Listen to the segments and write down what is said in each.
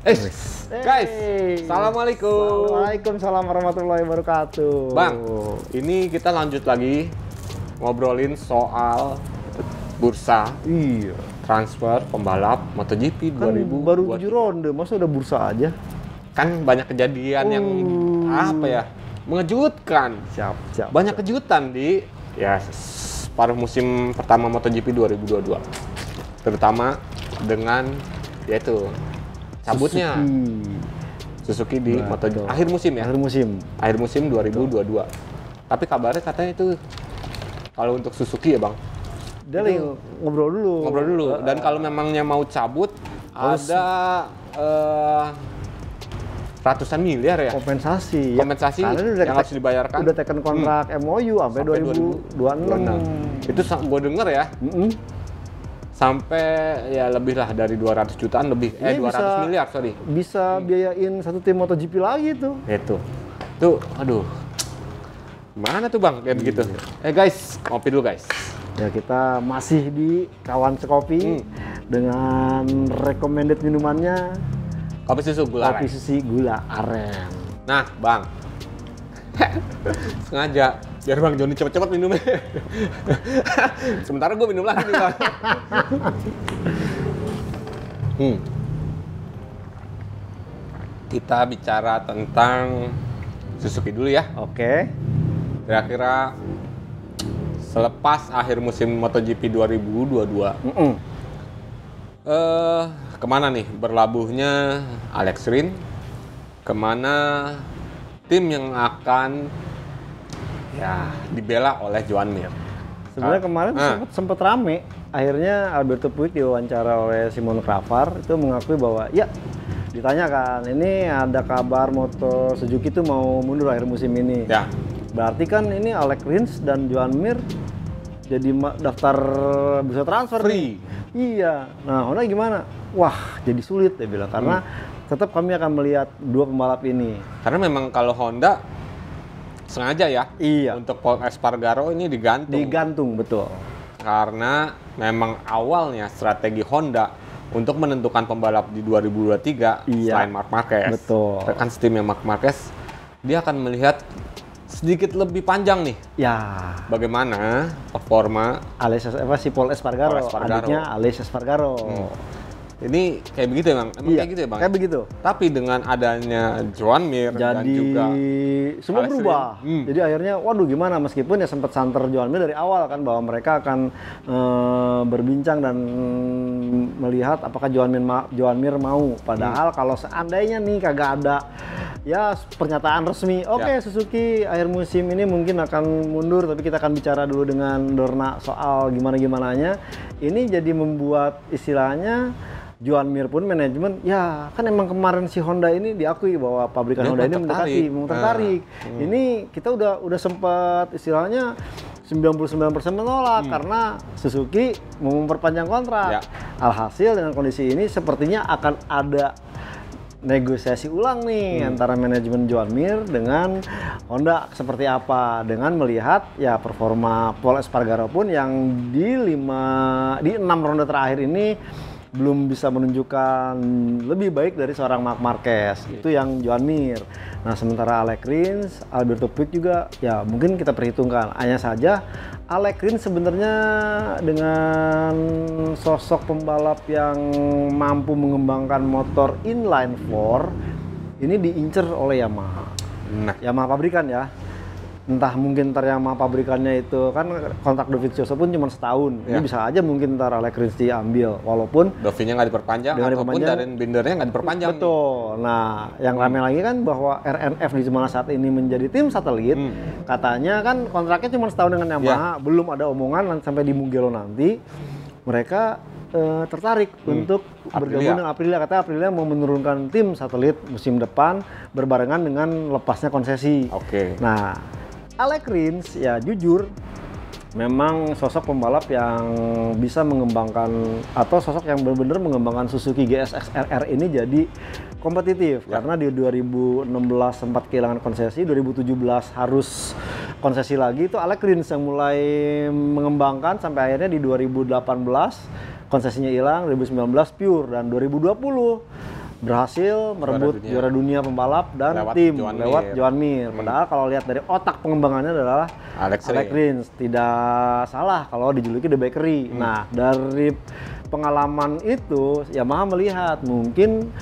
Eh, guys, assalamualaikum. Waalaikumsalam warahmatullahi wabarakatuh. Bang, ini kita lanjut lagi ngobrolin soal bursa Iya. transfer pembalap MotoGP Kan 2020. baru 7 ronde, masa udah bursa aja? Kan banyak kejadian yang apa ya? Mengejutkan. Siap. Banyak kejutan di paruh musim pertama MotoGP 2022. Terutama dengan yaitu cabutnya Suzuki di MotoGP akhir musim ya. Akhir musim 2022. Tapi kabarnya katanya itu kalau untuk Suzuki ya, Bang. Dia lagi ngobrol dulu. Dan kalau memangnya mau cabut ada ratusan miliar ya kompensasi Karena yang harus dibayarkan. Udah teken kontrak MOU sampai 2026. Itu gue denger ya. Sampai ya lebih lah dari 200 jutaan lebih. 200 miliar, sorry. Bisa biayain satu tim MotoGP lagi tuh. Itu. Tuh, aduh. Gimana tuh, Bang, kayak begitu? Guys, ngopi dulu, guys. Ya, kita masih di Kawan Sekopi dengan recommended minumannya Kopi susu gula aren. kopi susu gula aren. Nah, Bang. Sengaja biar Bang Joni cepet-cepet minumnya. Sementara gue minum lagi nih, Bang. Kita bicara tentang Suzuki dulu ya. Oke. Kira-kira selepas akhir musim MotoGP 2022, kemana nih berlabuhnya Alex Rins? Kemana tim yang akan dibela oleh Joan Mir? Sebenarnya kemarin sempat rame. Akhirnya Alberto Puig diwawancara oleh Simon Cravar itu mengakui bahwa ya, ditanyakan ini ada kabar Moto Suzuki itu mau mundur akhir musim ini. Ya. Berarti kan ini Alex Rins dan Joan Mir jadi daftar bursa transfer Free. Iya. Nah, Honda gimana? Wah, jadi sulit dia bilang karena tetap kami akan melihat dua pembalap ini. Karena memang kalau Honda sengaja ya. Iya. Untuk Paul Espargaro ini Digantung, betul. Karena memang awalnya strategi Honda untuk menentukan pembalap di 2023 selain Marc Marquez. Betul. Rekan setimnya Marc Marquez, dia akan melihat sedikit lebih panjang nih. Ya. Bagaimana performa Si Paul Espargaro, adiknya Alex Espargaro. Ini kayak begitu ya, Bang? Emang kayak gitu ya, Bang? Kayak begitu. Tapi dengan adanya Joan Mir dan juga semua Alex berubah. Rins. Jadi akhirnya, waduh gimana, meskipun ya sempat santer Joan Mir dari awal kan bahwa mereka akan berbincang dan melihat apakah Joan Mir mau. Padahal kalau seandainya nih kagak ada ya pernyataan resmi, Suzuki akhir musim ini mungkin akan mundur, tapi kita akan bicara dulu dengan Dorna soal gimana-gimananya. Ini jadi membuat istilahnya Joan Mir pun manajemen, ya kan emang kemarin si Honda ini diakui bahwa pabrikan Honda ini memang tertarik. Ini kita udah sempat istilahnya 99% menolak karena Suzuki mau memperpanjang kontrak. Alhasil dengan kondisi ini sepertinya akan ada negosiasi ulang nih antara manajemen Joan Mir dengan Honda seperti apa, dengan melihat ya performa Paul Espargaro pun yang di 6 ronde terakhir ini belum bisa menunjukkan lebih baik dari seorang Marc Marquez. Itu yang Joan Mir. Nah, sementara Alex Rins, Alberto Puig juga ya mungkin kita perhitungkan. Hanya saja Alex Rins sebenarnya dengan sosok pembalap yang mampu mengembangkan motor inline 4 ini diincer oleh Yamaha. Yamaha pabrikan ya. Entah mungkin ntar Yamaha pabrikannya itu kan kontrak Dovizioso pun cuma setahun. Ini bisa aja mungkin ntar Alex Rins diambil walaupun Dovinya nggak diperpanjang ataupun dari bindernya nggak diperpanjang. Betul. Nah, yang rame lagi kan bahwa RNF di mana saat ini menjadi tim satelit. Katanya kan kontraknya cuma setahun dengan Yamaha, belum ada omongan sampai di Mugello nanti mereka tertarik untuk bergabung dengan Aprilia. Katanya Aprilia mau menurunkan tim satelit musim depan berbarengan dengan lepasnya konsesi. Nah, Alex Rins ya jujur memang sosok pembalap yang bisa mengembangkan atau sosok yang benar-benar mengembangkan Suzuki GSX RR ini jadi kompetitif karena di 2016 sempat kehilangan konsesi, 2017 harus konsesi lagi. Itu Alex Rins yang mulai mengembangkan sampai akhirnya di 2018 konsesinya hilang, 2019 pure, dan 2020 berhasil merebut juara dunia pembalap dan lewat tim Joan lewat Mir. Joan Mir. Padahal kalau lihat dari otak pengembangannya adalah Alex Rins. Tidak salah kalau dijuluki The Bakery. Nah, dari pengalaman itu Yamaha melihat mungkin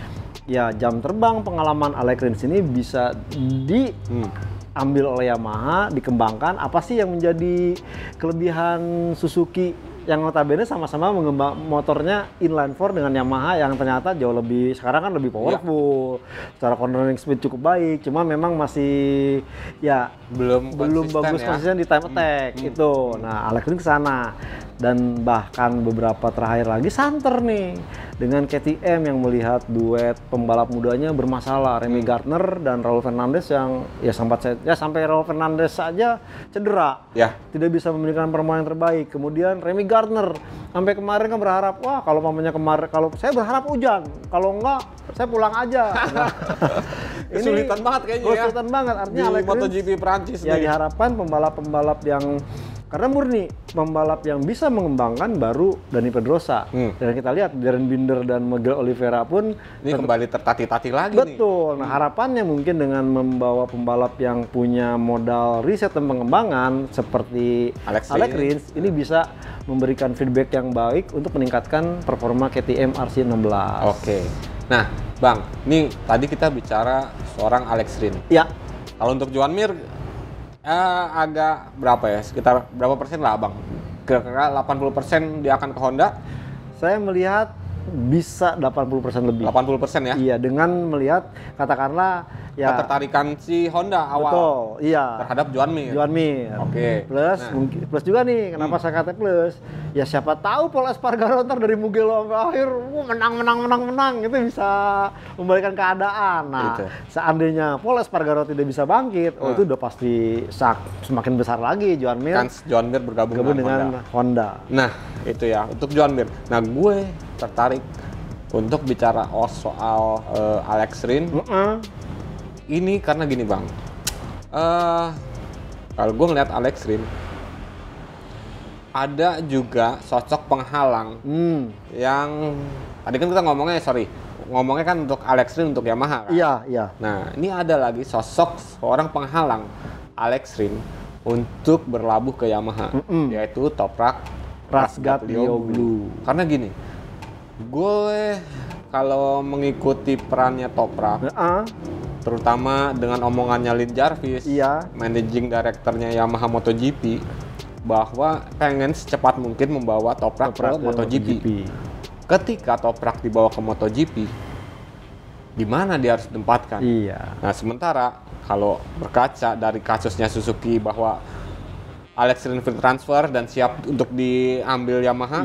ya jam terbang pengalaman Alex Rins ini bisa diambil oleh Yamaha, dikembangkan. Apa sih yang menjadi kelebihan Suzuki yang notabene sama-sama mengembang motornya inline four dengan Yamaha yang ternyata jauh lebih, sekarang kan lebih powerful, secara cornering speed cukup baik, cuma memang masih ya belum bagus konsisten di time attack itu. Nah, Alex Rins kesana, dan bahkan beberapa terakhir lagi santer nih dengan KTM yang melihat duet pembalap mudanya bermasalah, Remy Gardner dan Raul Fernandez yang ya sampai Raul Fernandez saja cedera, tidak bisa memberikan permainan terbaik. Kemudian Remy Gardner sampai kemarin kan berharap, wah kalau kalau saya berharap hujan, kalau enggak saya pulang aja. Nah, kesulitan banget kayaknya ya. Kesulitan banget, artinya di Alex Rins MotoGP Prancis ya nih. diharapkan pembalap-pembalap yang karena murni pembalap yang bisa mengembangkan baru Dani Pedrosa. Dan kita lihat Darren Binder dan Miguel Oliveira pun ini kembali tertatih-tatih lagi nih. Betul. Nah, harapannya mungkin dengan membawa pembalap yang punya modal riset dan pengembangan seperti Alex Rins ini bisa memberikan feedback yang baik untuk meningkatkan performa KTM RC16. Oke. Nah, Bang, nih tadi kita bicara seorang Alex Rins. Ya. Kalau untuk Joan Mir agak berapa ya? Sekitar berapa persen lah, Bang? Kira-kira 80% dia akan ke Honda? Saya melihat bisa 80% lebih. 80% ya? Iya, dengan melihat katakanlah ya ketertarikan si Honda awal. Betul, iya. Terhadap Joan Mir. Oke. Plus mungkin plus juga nih, kenapa saya kata plus? Ya siapa tahu Paul Espargaro ntar dari Mugello sampai akhir menang itu bisa membalikan keadaan. Nah, gitu. Seandainya Paul Espargaro tidak bisa bangkit, itu udah pasti semakin besar lagi Joan Mir. Kan Joan Mir bergabung dengan Honda. Nah, itu ya untuk Joan Mir. Nah, gue tertarik untuk bicara soal Alex Rins. Ini karena gini, Bang. Kalau gue ngeliat Alex Rins, ada juga sosok penghalang yang tadi kan kita ngomongnya kan untuk Alex Rins untuk Yamaha kan? Iya. Nah, ini ada lagi sosok seorang penghalang Alex Rins untuk berlabuh ke Yamaha, yaitu Toprak Razgatlioglu. Karena gini, gue kalau mengikuti perannya Toprak, terutama dengan omongannya Lin Jarvis, managing directornya Yamaha MotoGP, bahwa pengen secepat mungkin membawa Toprak ke MotoGP. Ketika Toprak dibawa ke MotoGP, di mana dia harus ditempatkan? Iya. Nah, sementara kalau berkaca dari kasusnya Suzuki bahwa Alex Rins free transfer dan siap untuk diambil Yamaha,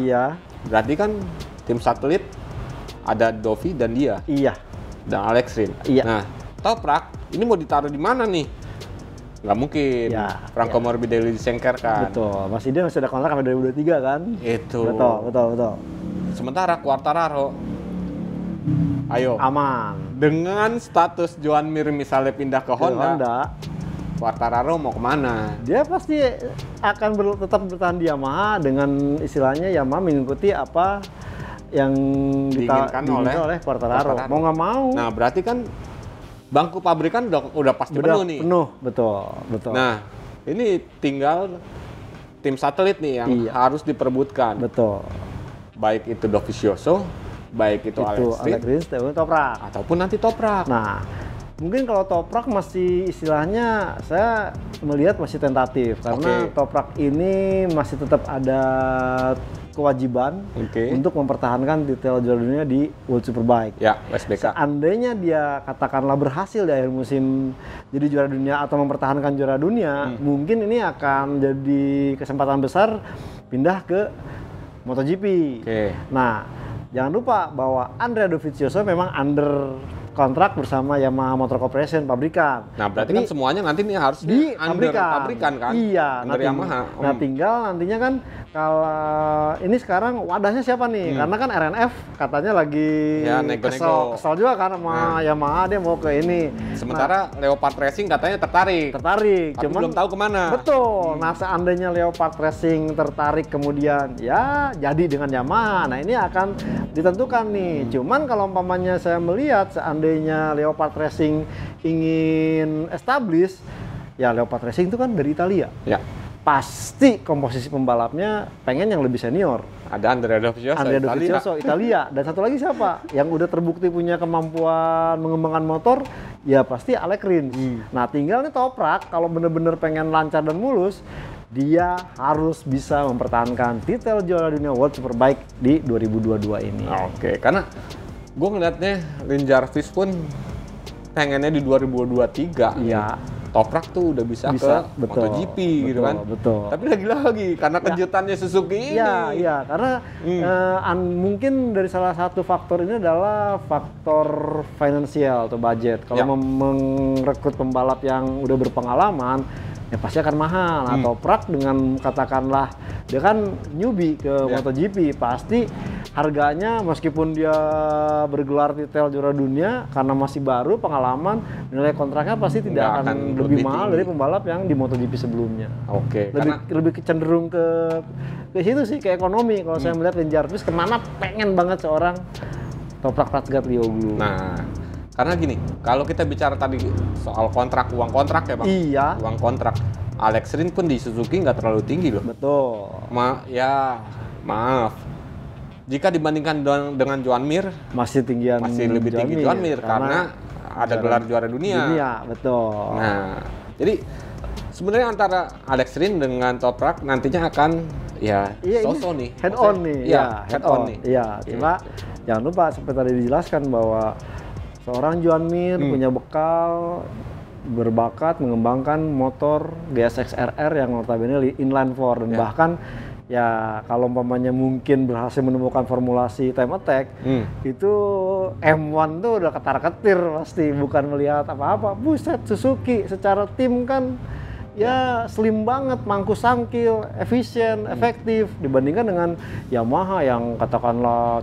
berarti kan tim satelit ada Dovi dan dia, dan Alex Rins. Nah, Toprak ini mau ditaruh di mana nih? Nggak mungkin. Franco Morbidelli disengkerkan. Betul. Masih dia masih ada kontrak sampai 2023 kan? Itu. Betul. Sementara Quartararo, ayo. Aman. Dengan status Joan Mir misalnya pindah ke Honda, Quartararo mau kemana? Dia pasti akan tetap bertahan di Yamaha dengan istilahnya Yamaha mengikuti apa yang diinginkan oleh Quartararo. Mau nggak mau. Nah, berarti kan bangku pabrikan udah pasti penuh nih. Penuh, betul. Nah, ini tinggal tim satelit nih yang harus diperebutkan. Betul. Baik itu Dovizioso, baik itu Alex Rins, Toprak. Ataupun nanti Toprak. Nah, mungkin kalau Toprak masih istilahnya saya melihat masih tentatif. Karena Toprak ini masih tetap ada kewajiban untuk mempertahankan titel juara dunia di World Superbike. Ya, WSBK. Seandainya dia katakanlah berhasil di akhir musim jadi juara dunia atau mempertahankan juara dunia, mungkin ini akan jadi kesempatan besar pindah ke MotoGP. Nah, jangan lupa bahwa Andrea Dovizioso memang under kontrak bersama Yamaha Motor Corporation pabrikan. Nah, berarti kan semuanya nanti nih harus di under pabrikan kan? Iya, under Yamaha. Nah, tinggal nantinya kan kalau ini sekarang wadahnya siapa nih? Karena kan RNF katanya lagi Ya, nego-nego. kesel juga kan sama Yamaha, dia mau ke ini. Sementara Leopard Racing katanya tertarik. Tapi Cuman belum tahu kemana. Betul. Nah, seandainya Leopard Racing tertarik kemudian ya jadi dengan Yamaha. Nah, ini akan ditentukan nih. Cuman kalau umpamanya saya melihat seandainya Leopard Racing ingin establish, ya Leopard Racing itu kan dari Italia. Ya. Pasti komposisi pembalapnya pengen yang lebih senior. Ada Andrea Dovizioso Italia. Dan satu lagi siapa? Yang udah terbukti punya kemampuan mengembangkan motor, ya pasti Alex Rins. Nah, tinggal nih Toprak kalau bener-bener pengen lancar dan mulus, dia harus bisa mempertahankan titel juara dunia World Superbike di 2022 ini. Oke, karena gue ngeliatnya Rin Jarvis pun pengennya di 2023. Iya. Toprak tuh udah bisa ke betul, MotoGP gitu kan. Betul. Tapi lagi-lagi karena kejutannya Suzuki ini. Iya, karena mungkin dari salah satu faktor ini adalah faktor finansial atau budget. Kalau merekrut pembalap yang udah berpengalaman, ya pasti akan mahal. Nah, Toprak dengan katakanlah dia kan newbie ke MotoGP, pasti harganya meskipun dia bergelar titel juara dunia karena masih baru pengalaman, nilai kontraknya pasti tidak akan lebih mahal dari pembalap yang di MotoGP sebelumnya. Oke. Lebih cenderung ke situ sih, ke ekonomi. Kalau saya melihat Rin Jarvis kemana pengen banget seorang Toprak Razgatlioglu. Nah, karena gini, kalau kita bicara tadi soal kontrak, uang kontrak ya Bang? Iya. Uang kontrak. Alex Rins pun di Suzuki nggak terlalu tinggi loh. Betul. Maaf. Jika dibandingkan dengan Joan Mir, masih lebih tinggi Joan Mir karena ada gelar juara dunia. Betul. Nah, jadi sebenarnya antara Alex Rins dengan Toprak nantinya akan so-so nih. Head on nih. Iya, head on nih. Iya, cuma jangan lupa seperti tadi dijelaskan bahwa seorang Joan Mir punya bekal berbakat mengembangkan motor GSX RR yang notabene inline 4 dan bahkan ya kalau umpamanya mungkin berhasil menemukan formulasi time attack, itu M1 tuh udah ketar-ketir pasti, bukan melihat apa-apa. Buset, Suzuki secara tim kan ya slim banget, mangku sangkil, efisien, efektif dibandingkan dengan Yamaha yang katakanlah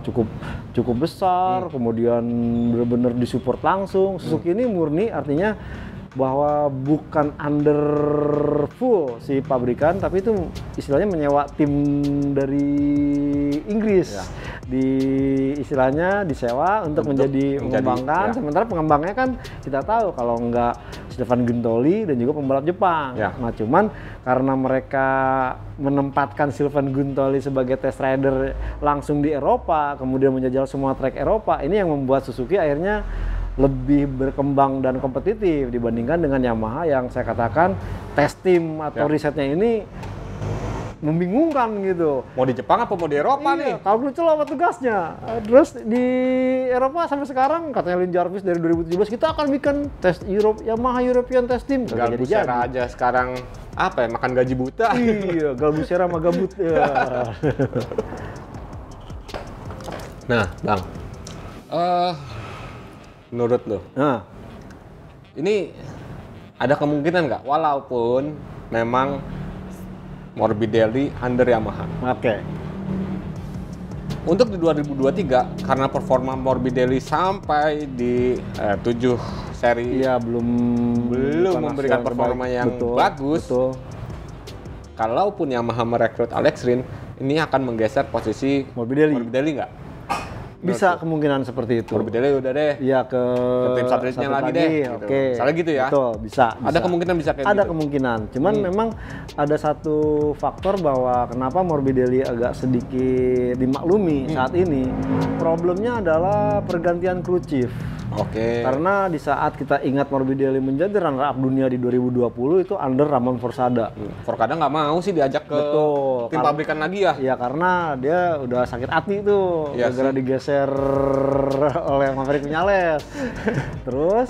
cukup besar, kemudian benar-benar disupport langsung. Suzuki ini murni artinya bahwa bukan under full si pabrikan, tapi itu istilahnya menyewa tim dari Inggris, istilahnya disewa untuk menjadi mengembangkan. Sementara pengembangnya kan kita tahu kalau nggak Stefan Guntoli dan juga pembalap Jepang. Nah, cuman karena mereka menempatkan Stefan Guntoli sebagai test rider langsung di Eropa, kemudian menjajal semua trek Eropa, ini yang membuat Suzuki akhirnya lebih berkembang dan kompetitif dibandingkan dengan Yamaha yang saya katakan test team atau risetnya ini membingungkan gitu. Mau di Jepang apa mau di Eropa nih? Tahu lucu apa tugasnya. Terus di Eropa sampai sekarang katanya Rin Jarvis dari 2017 kita akan bikin tes Yamaha European Test Team. Galbusera aja sekarang apa ya, makan gaji buta. Iya, Galbusera sama gabut. Ya. Nah, Bang. Menurut lo, ini ada kemungkinan nggak, walaupun memang Morbidelli under Yamaha? Oke. Untuk di 2023, karena performa Morbidelli sampai di 7 seri, belum memberikan performa yang bagus. Betul. Kalaupun Yamaha merekrut Alex Rins, ini akan menggeser posisi Morbidelli nggak? Bisa kemungkinan seperti itu. Morbidelli udah deh. Iya, ke tim satelitnya lagi deh. Gitu. Oke. Misalnya gitu ya. Betul, bisa. Ada kemungkinan bisa kayak gitu. Ada kemungkinan. Cuman memang ada satu faktor bahwa kenapa Morbidelli agak sedikit dimaklumi saat ini. Problemnya adalah pergantian kru chief. Oke. Karena di saat kita ingat Morbidelli menjadi runner up dunia di 2020 itu under Ramon Forsada. Forsada nggak mau sih diajak ke tim pabrikan lagi ya? Iya, karena dia udah sakit hati tuh, gara-gara digeser oleh Maverick Viñales. Terus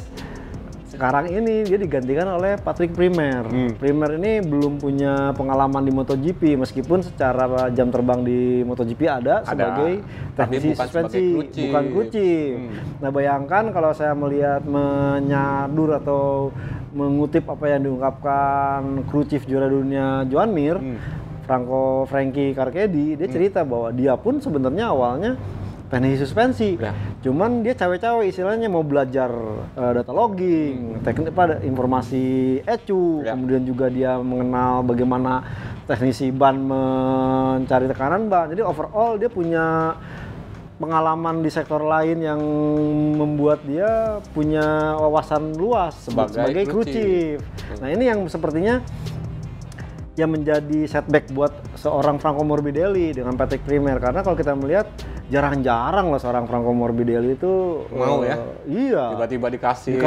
Sekarang ini dia digantikan oleh Patrick Premaire. Premaire ini belum punya pengalaman di MotoGP meskipun secara jam terbang di MotoGP ada sebagai teknisi suspensi, bukan kru chief. Nah, bayangkan kalau saya melihat menyadur atau mengutip apa yang diungkapkan kru chief juara dunia Joan Mir, Frankie Carchedi, dia cerita bahwa dia pun sebenarnya awalnya teknisi suspensi, cuman dia cawe-cawe istilahnya mau belajar data logging, teknik informasi ECU, kemudian juga dia mengenal bagaimana teknisi ban mencari tekanan ban. Jadi overall dia punya pengalaman di sektor lain yang membuat dia punya wawasan luas sebagai kru chief. Nah, ini yang sepertinya yang menjadi setback buat seorang Franco Morbidelli dengan Patrick Premaire, karena kalau kita melihat jarang-jarang loh seorang Franco Morbidelli itu mau iya tiba-tiba dikasih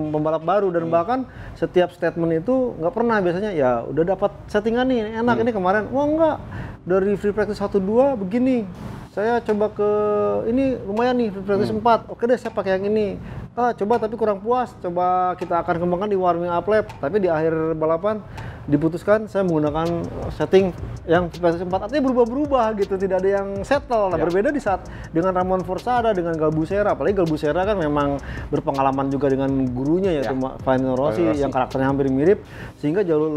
pembalap baru, dan bahkan setiap statement itu nggak pernah, biasanya ya udah dapat settingan nih enak. Ini kemarin wah enggak, dari free practice 1-2 begini, saya coba ke ini lumayan nih free practice 4, oke deh saya pakai yang ini, coba tapi kurang puas, coba kita akan kembangkan di warming up lap, tapi di akhir balapan diputuskan saya menggunakan setting yang versi 4, artinya berubah-berubah gitu, tidak ada yang settle. Nah, berbeda di saat dengan Ramon Forsada, dengan Galbusera, apalagi Galbusera kan memang berpengalaman juga dengan gurunya yaitu Valentino Rossi yang karakternya hampir mirip, sehingga jauh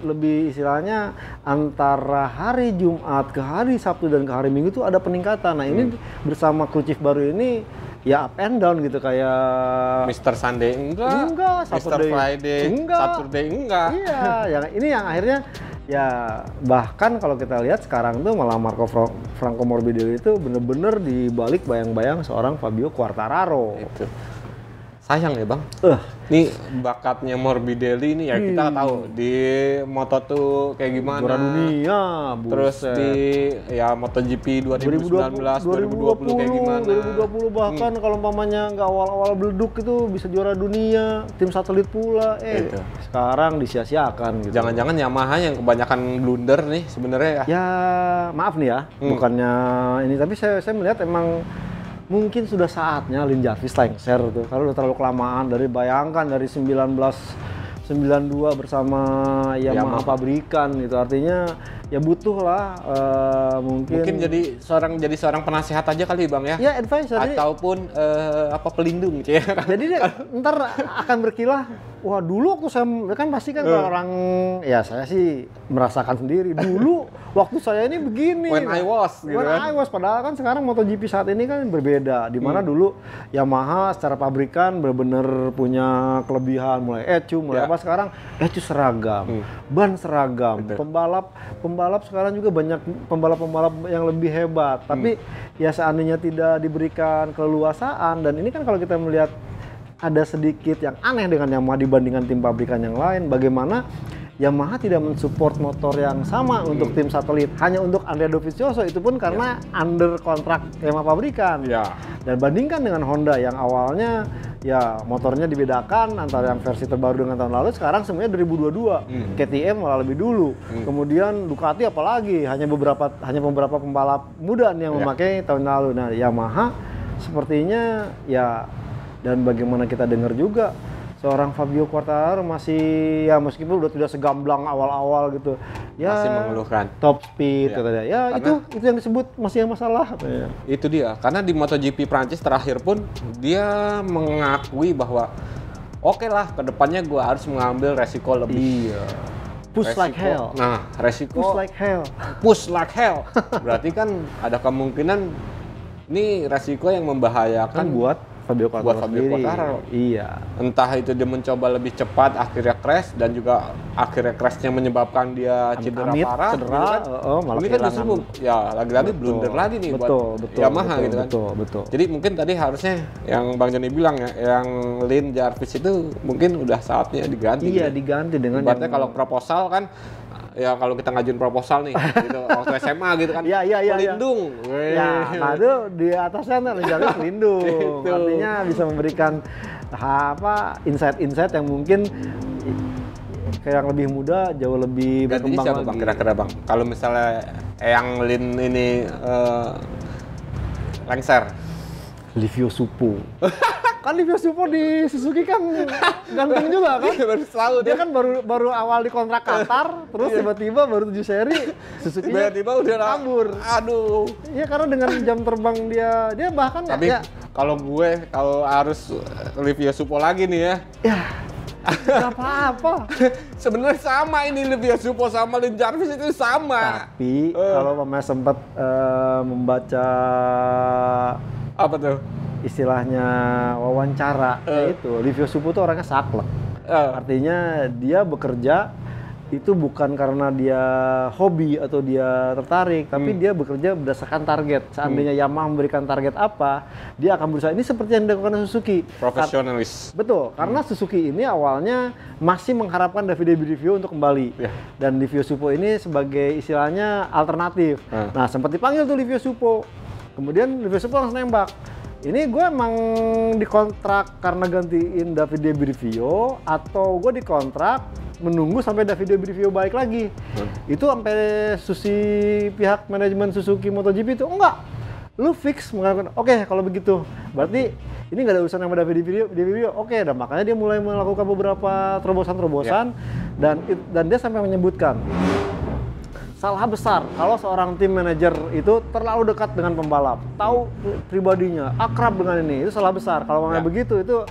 lebih istilahnya antara hari Jumat ke hari Sabtu dan ke hari Minggu itu ada peningkatan. Nah, ini bersama kru chief baru ini ya up and down gitu, kayak Mr. Sunday enggak, Mr. Friday enggak, Saturday enggak. Iya, yang ini yang akhirnya ya bahkan kalau kita lihat sekarang tuh malah Franco Morbidelli itu bener-bener dibalik bayang-bayang seorang Fabio Quartararo. Itu. Sayang ya Bang, ini bakatnya Morbidelli ini ya kita tahu di moto tuh kayak gimana. Juara dunia, terus di ya MotoGP 2019, 2020 kayak gimana. 2020 bahkan kalau umpamanya nggak awal-awal beleduk itu bisa juara dunia, tim satelit pula. Sekarang disia-siakan gitu. Jangan-jangan Yamaha yang kebanyakan blunder nih sebenarnya ya. Ya maaf nih ya, bukannya ini, tapi saya melihat emang mungkin sudah saatnya Lin Jarvis lengser tuh, kalau udah terlalu kelamaan. Bayangkan dari 1992 bersama Yamaha pabrikan gitu, artinya ya butuh lah mungkin jadi seorang penasehat aja kali Bang ya. Ya advisor ataupun pelindung gitu ya. Jadi dia ntar akan berkilah, wah dulu waktu saya kan pasti kan kalau orang ya saya sih merasakan sendiri dulu waktu saya ini begini. When I was padahal kan sekarang MotoGP saat ini kan berbeda, di mana dulu Yamaha secara pabrikan benar-benar punya kelebihan, mulai ECU mulai apa, sekarang ECU seragam, ban seragam, pembalap sekarang juga banyak pembalap-pembalap yang lebih hebat, tapi ya seandainya tidak diberikan keleluasaan. Dan ini kan kalau kita melihat ada sedikit yang aneh dengan Yamaha dibandingkan tim pabrikan yang lain, bagaimana Yamaha tidak mensupport motor yang sama untuk tim satelit, hanya untuk Andrea Dovizioso, itu pun karena under kontrak Yamaha pabrikan. Dan bandingkan dengan Honda yang awalnya ya motornya dibedakan antara yang versi terbaru dengan tahun lalu, sekarang semuanya 2022. KTM malah lebih dulu. Kemudian Ducati apalagi hanya beberapa pembalap muda yang memakai tahun lalu. Nah, Yamaha sepertinya ya, dan bagaimana kita dengar juga seorang Fabio Quartararo masih ya meskipun udah tidak segamblang awal-awal gitu ya, masih mengeluhkan top speed katanya. Ya karena itu yang disebut masih yang masalah. Itu dia, karena di MotoGP Prancis terakhir pun dia mengakui bahwa oke lah kedepannya gue harus mengambil resiko lebih. Push like hell. Nah, resiko push like hell. Berarti kan ada kemungkinan ini resiko yang membahayakan buat Fabio Quartararo. Iya. Entah itu dia mencoba lebih cepat akhirnya crash, dan juga akhirnya crashnya menyebabkan dia cedera parah. Ini kan justru ya lagi-lagi blunder lagi nih buat Yamaha gitu kan. Betul. Jadi mungkin tadi harusnya yang Bang Joni bilang ya, yang Lin Jarvis itu mungkin udah saatnya diganti. Iya, diganti dengan ibaratnya kalau proposal kan, ya kalau kita ngajuin proposal nih gitu, waktu SMA gitu kan, pelindung. Ya, nah itu di atasnya Lin Jarvis pelindung. Artinya bisa memberikan insight-insight yang mungkin kayak yang lebih muda jauh lebih berkembang lagi. Bang, kira-kira Bang, kalau misalnya yang Lin ini lengser, Livio Suppo. Kan Livio Suppo di Suzuki kan ganteng juga kan? Baru setahun Dia kan baru awal di kontrak Qatar, terus tiba-tiba baru 7 seri Suzuki tiba-tiba udah kabur. Aduh. Iya karena dengan jam terbang dia bahkan Tapi ya kalau harus Livio Suppo lagi nih ya. ya nggak apa-apa. Sebenarnya sama ini Livio Suppo sama Lin Jarvis itu sama. Tapi kalau Mama sempat membaca Apa tuh? istilahnya wawancara, yaitu Livio Suppo tuh orangnya saklek. Artinya dia bekerja itu bukan karena dia hobi atau dia tertarik, tapi dia bekerja berdasarkan target. Seandainya Yamaha memberikan target apa, dia akan berusaha. Ini seperti yang dilakukan Suzuki. Profesionalis. Betul, karena Suzuki ini awalnya masih mengharapkan Davide Brivio untuk kembali. Dan Livio Suppo ini sebagai istilahnya alternatif. Nah, sempat dipanggil tuh Livio Suppo. Kemudian Livio Suppo langsung nembak. Ini gue emang dikontrak karena gantiin Davide Brivio atau gue dikontrak menunggu sampai Davide Brivio balik lagi. Itu sampai pihak manajemen Suzuki MotoGP itu enggak. Lu fix mengatakan, oke, kalau begitu. Berarti ini nggak ada urusan sama Davide Brivio. Oke, dan makanya dia mulai melakukan beberapa terobosan-terobosan dan dia sampai menyebutkan salah besar kalau seorang tim manajer itu terlalu dekat dengan pembalap, tahu pribadinya, akrab dengan ini, itu salah besar. Kalau memang begitu itu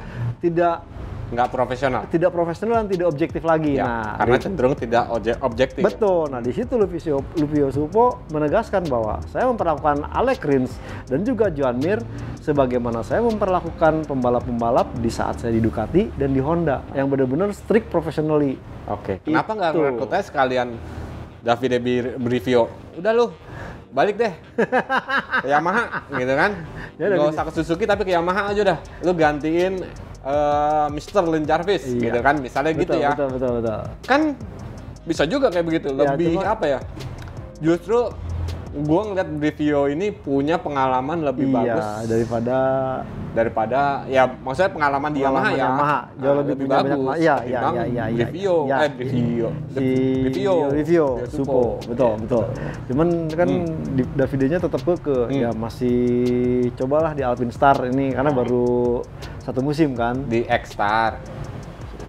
nggak profesional. Tidak profesional dan tidak objektif lagi. Nah, karena cenderung tidak objektif. Betul. Nah, di situ Livio Suppo menegaskan bahwa saya memperlakukan Alex Rins dan juga Joan Mir sebagaimana saya memperlakukan pembalap-pembalap di saat saya di Ducati dan di Honda yang benar-benar strict professionally. Oke. Kenapa nggak ngerekrut aja sekalian Davide Brivio? Udah lu balik deh ke Yamaha gitu kan. Nggak usah ke Suzuki tapi ke Yamaha aja udah. Lu gantiin Mr. Lin Jarvis gitu kan, misalnya gitu ya. Betul. Kan bisa juga kayak begitu. Lebih apa ya? Justru gua ngeliat Brivio ini punya pengalaman lebih bagus daripada ya maksudnya pengalaman di Yamaha ya. Jauh lebih bagus. Iya. Brivio Suppo. Betul. Cuman kan Davidenya tetap ya masih cobalah di Alpine Star ini karena baru 1 musim kan. Di X-Star.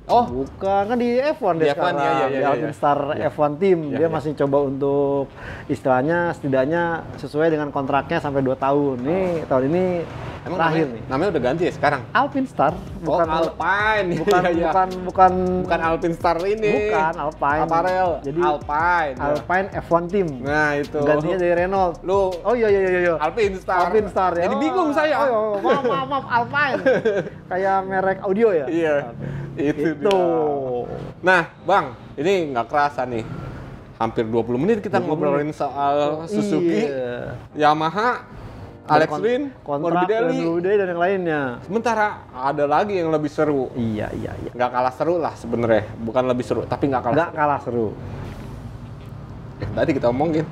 Oh, bukan, kan di F1 dia sekarang. Di Alpine Star F1 Team. Dia masih coba untuk istilahnya setidaknya sesuai dengan kontraknya sampai 2 tahun. Nih, tahun ini emang terakhir nih. Namanya udah ganti ya sekarang? Alpine Star, bukan Alpine. Bukan Alpine Star ini. Bukan Alpine. Apparel. Jadi Alpine F1 Team. Nah, itu. Gantinya dari Renault. Lu. Oh iya. Alpine Star ya. Jadi bingung saya. Maaf Alpine. Kayak merek audio ya? Iya. Itu. Nah, Bang, ini nggak kerasa nih. Hampir 20 menit kita ngobrolin soal Suzuki, Yamaha, Alex Rins, Morbidelli, dan yang lainnya. Sementara ada lagi yang lebih seru. Iya. Nggak kalah seru lah sebenarnya. Bukan lebih seru, tapi nggak kalah seru. Tadi kita omongin.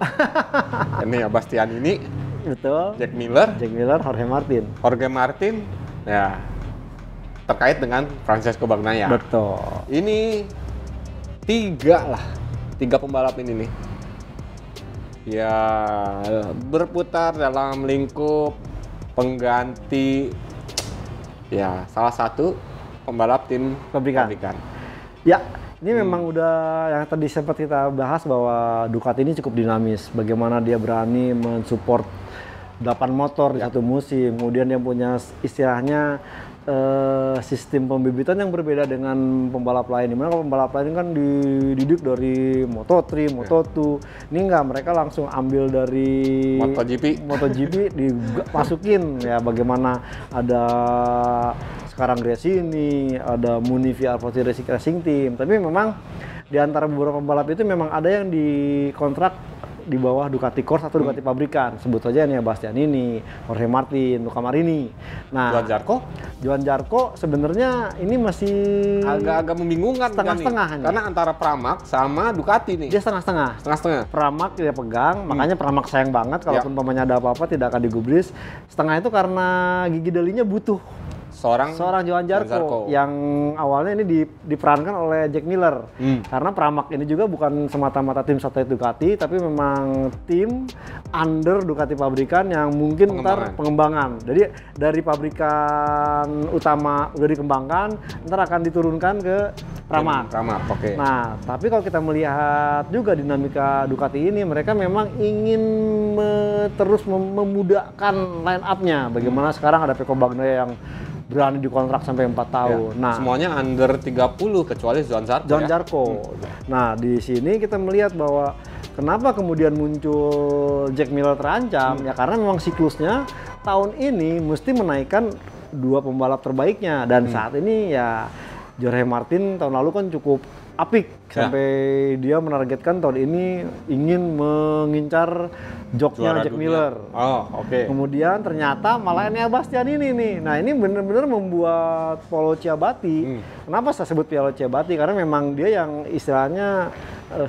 Ini ya Bastian ini. Betul. Jack Miller, Jorge Martin. Ya. Terkait dengan Francesco Bagnaia. Betul. Ini 3 pembalap ini nih. Ya berputar dalam lingkup pengganti ya salah satu pembalap tim pabrikan. Ya, ini memang udah yang tadi sempat kita bahas bahwa Ducati ini cukup dinamis. Bagaimana dia berani mensupport 8 motor di satu musim. Kemudian dia punya istilahnya sistem pembibitan yang berbeda dengan pembalap lain. Dimana kalau pembalap lain kan dididik dari Moto3, Moto2. Ini enggak, mereka langsung ambil dari MotoGP dimasukin ya. Bagaimana ada sekarang Gresini, ada Munifi Alpha Racing Team. Tapi memang di antara beberapa pembalap itu memang ada yang dikontrak di bawah Ducati Corse atau Ducati pabrikan. Sebut saja nih Bastianini, Jorge Martin, Luca Marini. Nah, Johan Zarco sebenarnya ini masih agak membingungkan setengah-setengah nih. Karena antara Pramac sama Ducati nih. Dia setengah-setengah. Pramac dia pegang, makanya Pramac sayang banget kalaupun pamannya ada apa-apa tidak akan digubris. Setengah itu karena gigi delinya butuh seorang Johan Zarco yang awalnya ini diperankan oleh Jack Miller. Karena Pramac ini juga bukan semata-mata tim satelit Ducati, tapi memang tim under Ducati pabrikan yang mungkin ntar pengembangan. Jadi dari pabrikan utama udah dikembangkan, ntar akan diturunkan ke Pramac. Oke. Nah, tapi kalau kita melihat juga dinamika Ducati ini, mereka memang ingin terus memudahkan line up-nya. Bagaimana sekarang ada Pecco Bagnaia yang berani dikontrak sampai 4 tahun. Ya, nah, semuanya under 30 kecuali Johan Zarco. Nah, di sini kita melihat bahwa kenapa kemudian muncul Jack Miller terancam? Ya karena memang siklusnya tahun ini mesti menaikkan 2 pembalap terbaiknya dan saat ini ya Jorge Martin tahun lalu kan cukup apik sampai dia menargetkan tahun ini ingin mengincar joknya Jack Miller. Kemudian ternyata malah Enea Bastian ini nih. Nah, ini benar-benar membuat Paolo Ciabatti. Kenapa saya sebut Paolo Ciabatti? Karena memang dia yang istilahnya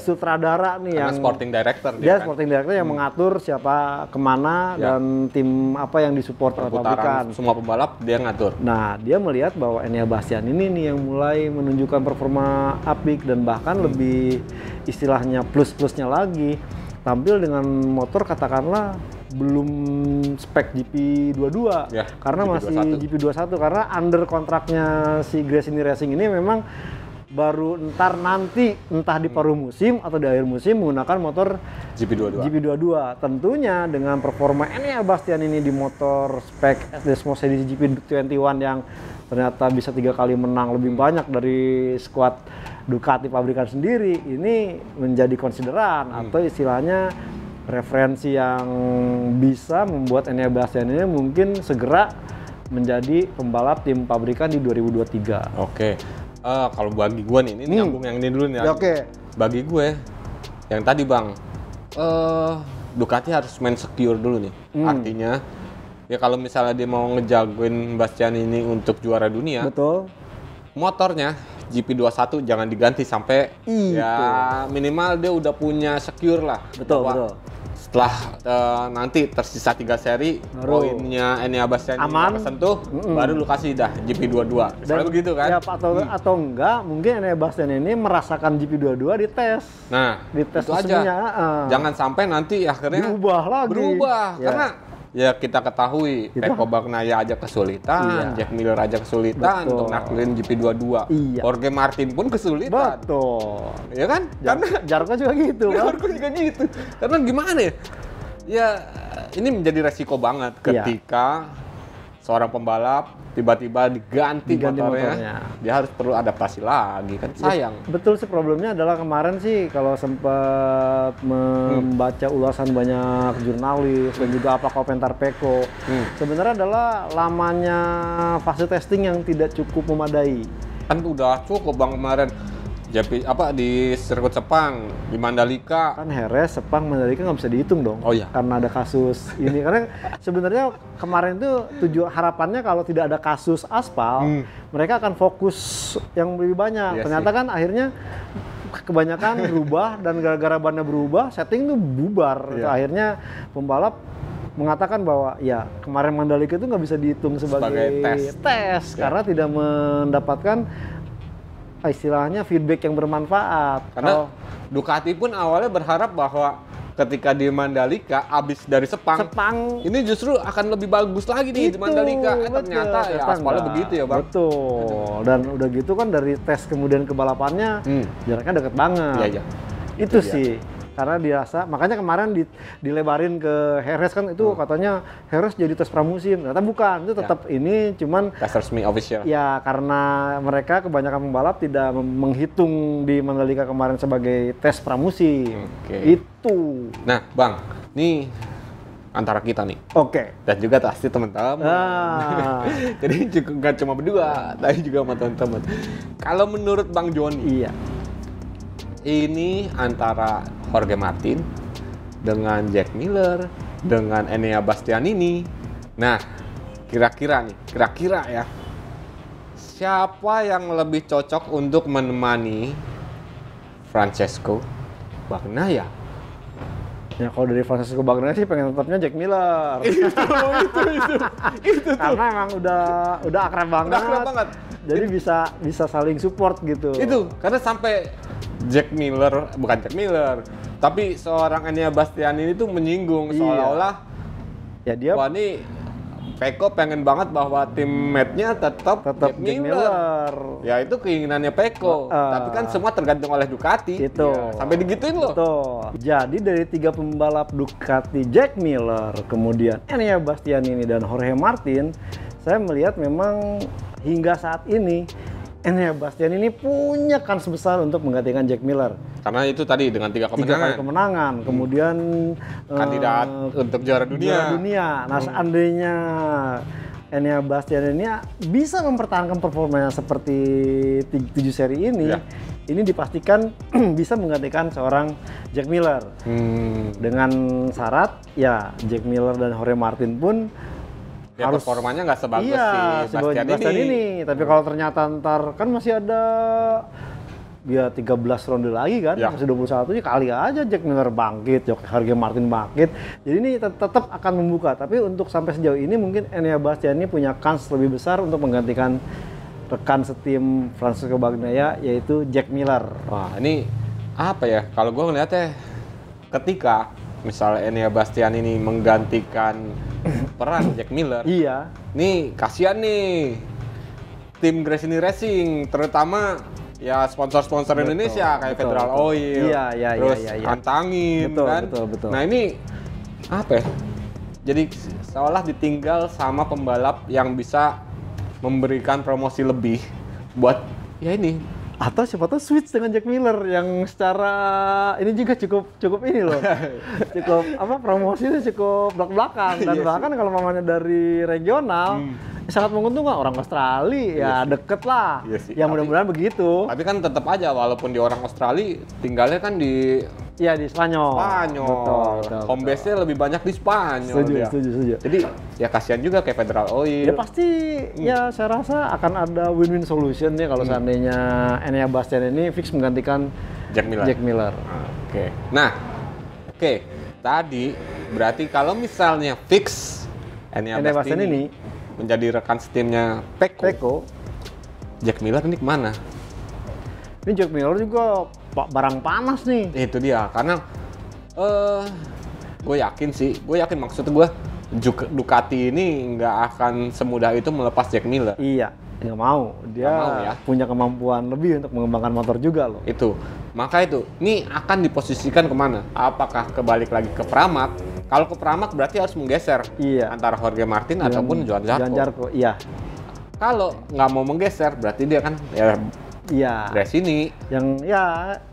sutradara nih, karena yang sporting director dia sporting director yang mengatur siapa kemana dan tim apa yang disupport oleh pabrikan. Semua pembalap dia ngatur. Nah, dia melihat bahwa Enea Bastian ini nih yang mulai menunjukkan performa apik dan bahkan lebih istilahnya plus-plusnya lagi, tampil dengan motor katakanlah belum spek GP22 karena GP21. Masih GP21 karena under kontraknya si Gresini Racing ini memang baru nanti entah di paruh musim atau di akhir musim menggunakan motor GP22. Tentunya dengan performa Enea Bastian ini di motor spek Desmos edisi GP21 yang ternyata bisa 3 kali menang lebih banyak dari skuad Ducati pabrikan sendiri, ini menjadi konsideran atau istilahnya referensi yang bisa membuat Enea Bastian ini mungkin segera menjadi pembalap tim pabrikan di 2023. Oke. Kalau bagi gue nih, ini nyambung yang ini dulu nih. Bagi gue, yang tadi Bang, Ducati harus main secure dulu nih. Artinya, ya kalau misalnya dia mau ngejagoin Bastian ini untuk juara dunia, motornya GP21 jangan diganti sampai ya minimal dia udah punya secure lah. Betul. Setelah nanti tersisa 3 seri, poinnya Enea Bastian aman kesentuh, baru lu kasih dah GP22. Misalnya begitu kan? Ya, atau enggak, mungkin Enea Bastian ini merasakan GP22 di tes. Nah, di tes itu aja. Jangan sampai nanti akhirnya berubah. Karena ya kita ketahui Pecco Bagnaia aja kesulitan, Jack Miller aja kesulitan untuk naklin GP22. Jorge Martin pun kesulitan. Betul. Ya kan? Karena Zarco juga gitu. Zarco juga gitu. Karena gimana ya? Ya ini menjadi resiko banget ketika seorang pembalap tiba-tiba diganti motornya. Dia harus perlu adaptasi lagi kan, sayang. Betul sih, problemnya adalah kemarin sih kalau sempat membaca ulasan banyak jurnalis dan juga apa komentar Pecco, sebenarnya adalah lamanya fase testing yang tidak cukup memadai. Kan udah cukup Bang kemarin. Di sirkuit Sepang, di Mandalika. Kan Jerez, Sepang, Mandalika nggak bisa dihitung dong. Karena ada kasus ini. Karena sebenarnya kemarin itu harapannya kalau tidak ada kasus aspal, mereka akan fokus yang lebih banyak. Ternyata kan akhirnya kebanyakan berubah dan gara-gara bannya berubah, setting tuh bubar. Akhirnya pembalap mengatakan bahwa ya kemarin Mandalika itu nggak bisa dihitung sebagai tes karena tidak mendapatkan istilahnya feedback yang bermanfaat. Karena Ducati pun awalnya berharap bahwa ketika di Mandalika abis dari Sepang ini justru akan lebih bagus lagi nih di Mandalika. Ternyata ya aspalnya begitu ya Bang. Betul. Dan udah gitu kan dari tes kemudian ke balapannya jaraknya deket banget. Itu sih. Karena dirasa, makanya kemarin dilebarin ke Jerez kan itu katanya Jerez jadi tes pramusim. Ternyata bukan, itu tetap ini cuman tes resmi official. Ya karena mereka kebanyakan pembalap tidak menghitung di Mandalika kemarin sebagai tes pramusim. Itu. Nah Bang, nih antara kita nih. Dan juga pasti teman-teman. Jadi nggak cuma berdua, tapi juga sama teman-teman. Kalau menurut Bang Joni, ini antara Jorge Martin dengan Jack Miller dengan Enea Bastianini. Nah, kira-kira ya, siapa yang lebih cocok untuk menemani Francesco Bagnaia Ya kalau dari Francesco Bagnaia sih pengen tetapnya Jack Miller. itu tuh. Karena emang udah akrab banget. Udah akrab banget. Jadi bisa saling support gitu. Itu karena sampai bukan Jack Miller, tapi seorang Enea Bastianini itu menyinggung Iya. seolah-olah Ya dia wah ini Pecco pengen banget bahwa teammate-nya tetap tetap Jack Miller. Ya itu keinginannya Pecco, tapi kan semua tergantung oleh Ducati. Itu. Ya, sampai digituin loh. Betul. Jadi dari 3 pembalap Ducati, Jack Miller, kemudian Enea Bastianini dan Jorge Martin, saya melihat memang hingga saat ini Enea Bastianini punya kans besar untuk menggantikan Jack Miller. Karena itu tadi dengan 3 3 kemenangan. kali kemenangan, kemudian Kandidat untuk juara dunia. Nah, seandainya Enea Bastianini bisa mempertahankan performanya seperti 7 seri ini, ini dipastikan bisa menggantikan seorang Jack Miller. Dengan syarat ya Jack Miller dan Jorge Martin pun Ya harus performanya nggak sebagus si sebagai Bastianini. Tapi kalau ternyata ntar kan masih ada ya 13 ronde lagi kan, Ya. masih 21 ya kali aja Jack Miller bangkit, Jorge Martin bangkit. Jadi ini tetap akan membuka. Tapi untuk sampai sejauh ini mungkin Enea Bastianini punya kans lebih besar untuk menggantikan rekan setim Francesco Bagnaia yaitu Jack Miller. Wah ini apa ya? Kalau gue ngeliatnya ketika misalnya Enea Bastianini menggantikan peran Jack Miller, Iya. nih kasihan nih tim Gresini Racing, terutama ya sponsor-sponsor Betul, Indonesia kayak betul, Federal betul. Oil, Iya, terus iya. Antangin Betul, kan. betul. Nah ini apa ya? Jadi seolah ditinggal sama pembalap yang bisa memberikan promosi lebih buat ya ini. Atau siapa tahu switch dengan Jack Miller yang secara ini juga cukup ini loh. Cukup promosinya cukup belak-belakan dan Iya bahkan kalau mamanya dari regional sangat menguntungkan orang Australia ya deket lah. Iya sih, Ya mudah-mudahan begitu. Tapi kan tetap aja walaupun di orang Australia tinggalnya kan di Iya di Spanyol. Betul. Home base-nya lebih banyak di Spanyol dia. Setuju. Jadi ya kasihan juga kayak Federal Oil. Ya pasti ya saya rasa akan ada win-win solution ya kalau seandainya Enea Bastianini fix menggantikan Jack Miller. Oke. Nah, tadi berarti kalau misalnya fix Enea Bastianini menjadi rekan setimnya Pecco, Jack Miller ini kemana? Ini Jack Miller juga barang panas nih. Itu dia, karena gue yakin maksud gue Ducati ini nggak akan semudah itu melepas Jack Miller. Iya, nggak mau. Dia Nggak mau, ya. punya kemampuan lebih untuk mengembangkan motor juga loh. Itu, maka itu, ini akan diposisikan kemana? Apakah kebalik lagi ke Pramac? Kalau ke Pramac berarti harus menggeser antara Jorge Martin ataupun Johan Zarco. Iya. Kalau nggak mau menggeser, berarti dia kan ya dari sini. Yang ya,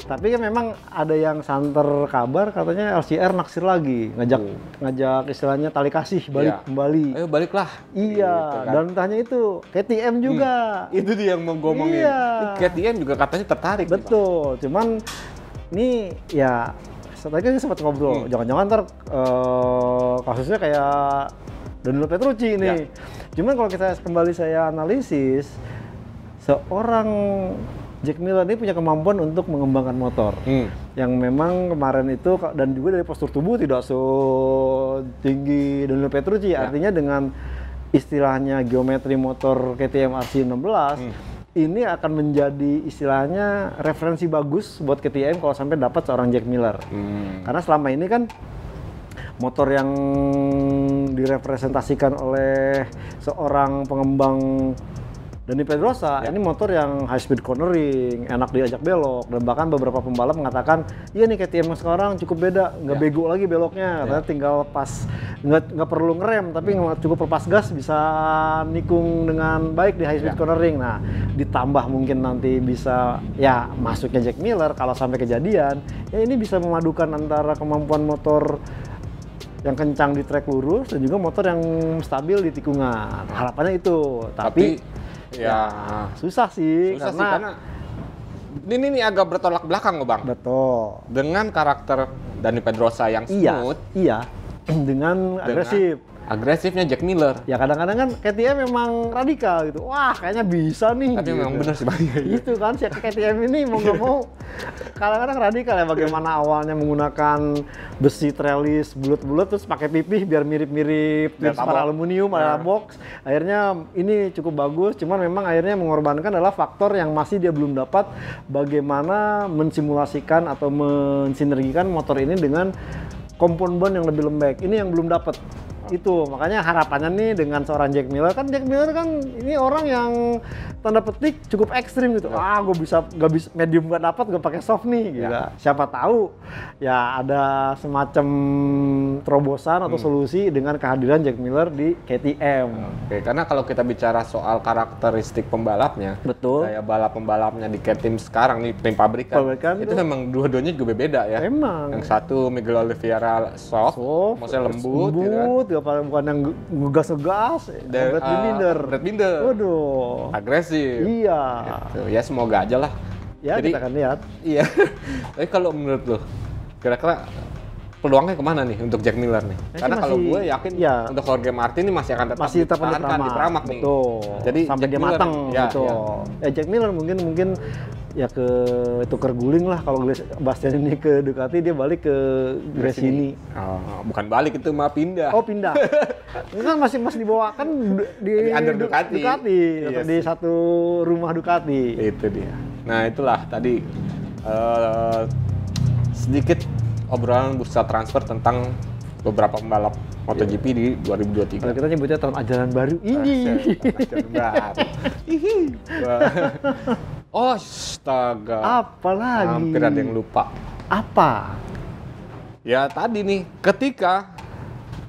tapi kan memang ada yang santer kabar katanya LCR naksir lagi, ngajak istilahnya tali kasih balik kembali. Ayo baliklah. Iya, gitu kan. dan tanya itu KTM juga. Itu dia yang mau ngomongin. Iya. KTM juga katanya tertarik. Betul, cuman ini ya tadi kan sempat ngobrol, jangan-jangan ntar kasusnya kayak Danilo Petrucci ini. Ya. Cuman kalau saya analisis, seorang Jack Miller ini punya kemampuan untuk mengembangkan motor. Yang memang kemarin itu, dan juga dari postur tubuh tidak setinggi Danilo Petrucci. Artinya dengan istilahnya geometri motor KTM RC16, ini akan menjadi istilahnya referensi bagus buat KTM kalau sampai dapat seorang Jack Miller. Karena selama ini kan motor yang direpresentasikan oleh seorang pengembang Dani Pedrosa, ini motor yang high speed cornering, enak diajak belok, dan bahkan beberapa pembalap mengatakan, iya nih KTM sekarang cukup beda, nggak bego lagi beloknya, katanya tinggal pas, nggak perlu ngerem, tapi cukup lepas gas bisa nikung dengan baik di high speed cornering. Nah, ditambah mungkin nanti bisa ya masuknya Jack Miller kalau sampai kejadian, ya ini bisa memadukan antara kemampuan motor yang kencang di trek lurus dan juga motor yang stabil di tikungan. Harapannya itu, tapi ya susah sih, karena ini agak bertolak belakang loh Bang. Betul. Dengan karakter Dani Pedrosa yang smooth, Iya, dengan agresif. agresifnya Jack Miller. Ya kadang-kadang kan KTM memang radikal gitu. Wah, kayaknya bisa nih. Tapi gitu. memang benar sih Bang. Itu kan si KTM ini mau nggak mau kadang-kadang radikal ya, bagaimana awalnya menggunakan besi trellis bulat-bulat terus pakai pipih biar mirip-mirip transparan aluminium ada box. Akhirnya ini cukup bagus, cuman memang akhirnya mengorbankan adalah faktor yang masih dia belum dapat bagaimana mensimulasikan atau mensinergikan motor ini dengan komponen yang lebih lembek. Ini yang belum dapat. Itu makanya harapannya nih dengan seorang Jack Miller kan ini orang yang tanda petik cukup ekstrim gitu. Gue nggak bisa medium nggak dapat, gue pakai soft nih gitu. Siapa tahu ya ada semacam terobosan atau solusi dengan kehadiran Jack Miller di KTM. Oke, karena kalau kita bicara soal karakteristik pembalapnya, betul, kayak pembalapnya di KTM sekarang nih, tim pabrikan itu memang dua-duanya juga beda ya. Emang. Yang satu Miguel Oliveira soft, maksudnya lembut gitu kan. Bukan yang ngegas-ngegas, Brad Binder. Waduh, agresif. Iya. Gitu. Ya semoga aja lah. Ya, jadi, kita akan lihat. Iya. Tapi kalau menurut lo, kira-kira peluangnya kemana nih untuk Jack Miller nih? Karena kalau gue yakin untuk Jorge Martin ini masih akan tetap dipertahankan di Pramac nih. Betul. Jadi sampai dia matang gitu. Ya Jack Miller mungkin ya ke tuker guling lah, kalau Bastian ini ke Ducati dia balik ke Gresini. Oh, bukan balik, itu mah pindah. Oh, pindah. Ini kan masih dibawakan di under Ducati atau di satu rumah Ducati. Itu dia. Nah, itulah tadi sedikit obrolan bursa transfer tentang beberapa pembalap MotoGP di 2023. Kalau kita nyebutnya tahun ajaran baru ini. Ajaran baru. Oh, astaga. Apa lagi? Hampir ada yang lupa. Apa? Ya tadi nih, ketika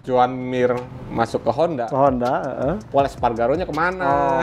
Joan Mir masuk ke Honda. Pol Espargaro-nya kemana?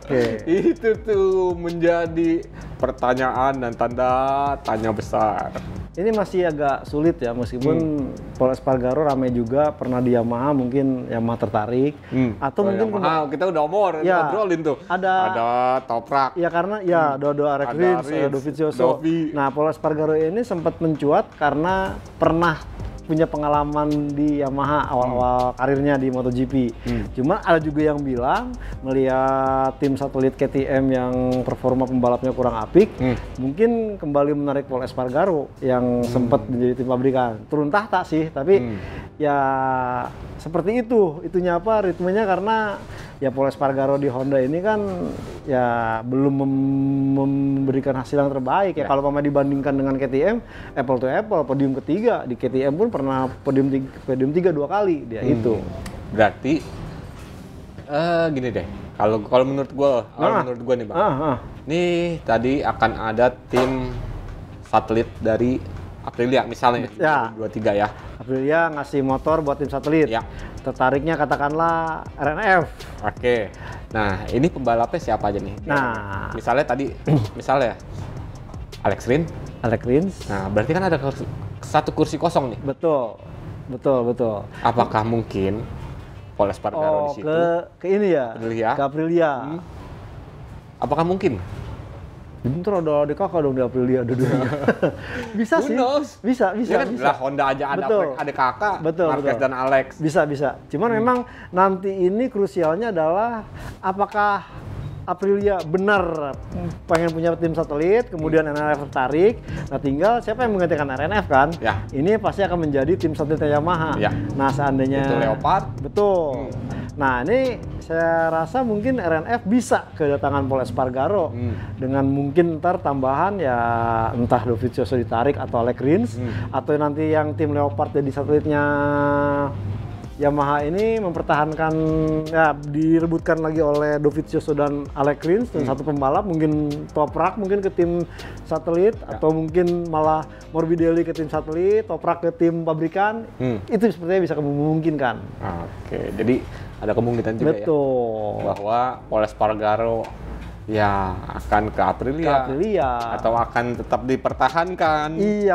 Oke. Itu tuh menjadi pertanyaan dan tanda tanya besar. Ini masih agak sulit ya, meskipun Pol Espargaro ramai juga, pernah di Yamaha, mungkin Yamaha tertarik. Atau mungkin Yamaha, kita udah ngobrolin tuh. Ada Toprak. Ya karena Dodo Alex Rins, Dovizioso. Nah, Pol Espargaro ini sempat mencuat karena pernah punya pengalaman di Yamaha awal-awal karirnya di MotoGP. Cuma ada juga yang bilang melihat tim satelit KTM yang performa pembalapnya kurang apik, mungkin kembali menarik Pol Espargaro yang sempat menjadi tim pabrikan. Turun tahta sih, tapi ya seperti itunya ritmenya, karena ya Pol Espargaro di Honda ini kan ya belum memberikan hasil yang terbaik ya. Kalau dibandingkan dengan KTM, apple to apple, podium ketiga di KTM pun pernah podium 3 2 kali dia itu. Berarti gini deh, kalau menurut gue nih Bang, nih tadi akan ada tim satelit dari Aprilia misalnya, 23 ya. Aprilia ngasih motor buat tim satelit. Ya. Tertariknya katakanlah RNF. Oke. Nah, ini pembalapnya siapa aja nih? Nah, misalnya Alex Rins. Nah, berarti kan ada satu kursi kosong nih. Betul. Apakah mungkin Pol Espargaro di situ? Ke ini ya. Ke Aprilia. Apakah mungkin? Bentar ada kakak dong di Aprilia dua-duanya. Bisa sih. Bisa. Lah Honda aja ada kakak, Marquez dan Alex. Bisa. Cuman memang nanti ini krusialnya adalah apakah Aprilia benar pengen punya tim satelit, kemudian RNF tertarik. Nah, tinggal siapa yang menggantikan RNF kan? Ya. Ini pasti akan menjadi tim satelitnya Yamaha. Ya. Nah, seandainya itu Leopard. Betul. Nah, ini saya rasa mungkin RNF bisa kedatangan Pol Espargaro dengan mungkin ntar tambahan ya entah Dovizioso ditarik atau Alex Rins, atau nanti yang tim Leopard jadi satelitnya Yamaha ini mempertahankan, ya direbutkan lagi oleh Dovizioso dan Alex Rins dan satu pembalap, mungkin Toprak mungkin ke tim satelit, atau mungkin malah Morbidelli ke tim satelit, Toprak ke tim pabrikan. Itu sepertinya bisa memungkinkan. Oke, jadi ada kemungkinan juga. Betul. Ya bahwa Pol Espargaro ya akan ke Aprilia atau akan tetap dipertahankan di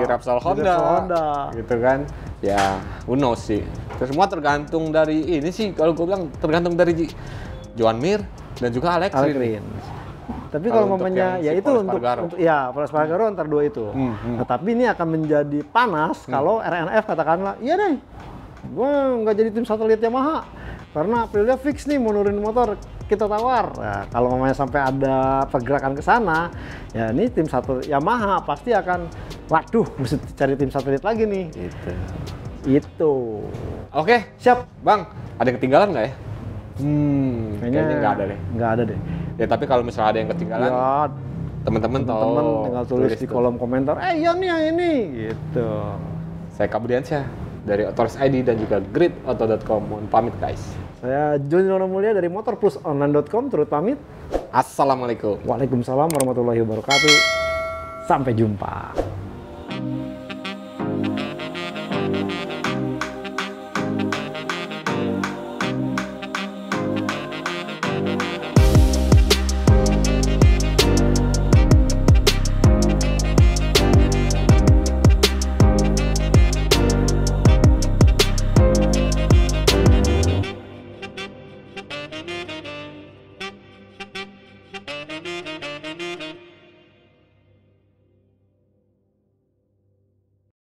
Repsol Honda gitu kan. Ya, who knows sih. Semua tergantung dari ini sih, kalau gue bilang tergantung dari Joan Mir dan juga Alex Rins. Tapi kalau momennya ya itu untuk Pol Espargaro antara dua itu. Nah, tapi ini akan menjadi panas kalau RNF katakanlah, iya deh, Gua nggak jadi tim satelit Yamaha karena Aprilia fix nih mau nurunin motor, kita tawar. Nah, kalau mamanya sampai ada pergerakan ke sana, ya ini tim satelit Yamaha pasti akan, waduh, mesti cari tim satelit lagi nih. Gitu. Itu. Oke, Siap. Bang. Ada yang ketinggalan nggak ya? Kayaknya nggak ada deh. Nggak ada deh. Ya tapi kalau misalnya ada yang ketinggalan, Ya, teman-teman teman tinggal tulis di tuh. kolom komentar, iya nih yang ini, gitu. Saya Kabudiansyah dari Otoris ID dan juga gridauto.com. Mohon pamit guys. Saya Joni Rono Mulia dari motorplusonline.com, turut pamit. Assalamualaikum. Waalaikumsalam warahmatullahi wabarakatuh. Sampai jumpa.